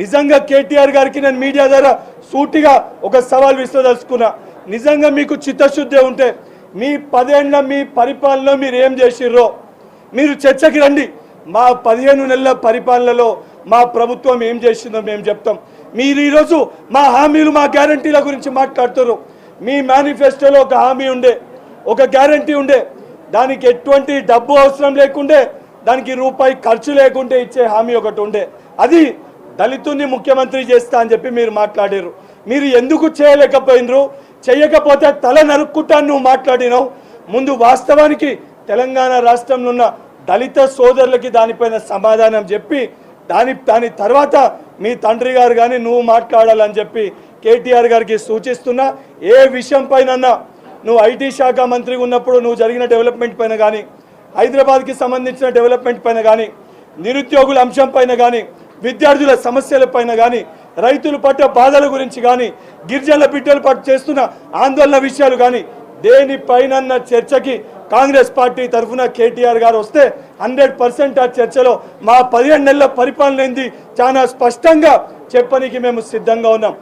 నిజంగా కేటీఆర్ గారికి నేను మీడియా ద్వారా సూటిగా ఒక సవాల్ విశ్వదలుచుకున్నా. నిజంగా మీకు చిత్తశుద్ధి ఉంటే మీ 10 ఏళ్ల మీ పరిపాలనలో మీరు ఏం చేసిర్రో మీరు చర్చకి రండి. మా 15 నెలల పరిపాలనలో మా ప్రభుత్వం ఏం చేసిందో మేము చెప్తాం. మీరు ఈరోజు మా హామీలు మా గ్యారంటీల గురించి మాట్లాడుతున్నారు. మీ మేనిఫెస్టోలో ఒక హామీ ఉండే, ఒక గ్యారంటీ ఉండే, దానికి ఎటువంటి డబ్బు అవసరం లేకుండే, దానికి రూపాయి ఖర్చు లేకుంటే ఇచ్చే హామీ ఒకటి ఉండే. అది దళితుని ముఖ్యమంత్రి చేస్తా అని చెప్పి మీరు మాట్లాడారు. మీరు ఎందుకు చేయలేకపోయినరు? చేయకపోతే తల నరుక్కుంటాను నువ్వు మాట్లాడినావు. ముందు వాస్తవానికి తెలంగాణ రాష్ట్రంలో ఉన్న దళిత సోదరులకి దానిపైన సమాధానం చెప్పి దాని తర్వాత మీ తండ్రి గారు కానీ నువ్వు మాట్లాడాలని చెప్పి కేటీఆర్ గారికి సూచిస్తున్నా. ఏ విషయం పైన నువ్వు ఐటీ శాఖ మంత్రిగా ఉన్నప్పుడు నువ్వు జరిగిన డెవలప్మెంట్ పైన కానీ, హైదరాబాద్కి సంబంధించిన డెవలప్మెంట్ పైన కానీ, నిరుద్యోగుల అంశం పైన కానీ, విద్యార్థుల సమస్యల పైన కానీ, రైతులు పట్ల బాధల గురించి కానీ, గిరిజనుల బిడ్డలు పట్ల చేస్తున్న ఆందోళన విషయాలు కానీ దేనిపైన చర్చకి కాంగ్రెస్ పార్టీ తరఫున కేటీఆర్ గారు వస్తే 100% ఆ చర్చలో మా 15 నెలల పరిపాలన ఏంది చాలా స్పష్టంగా చెప్పడానికి మేము సిద్ధంగా ఉన్నాం.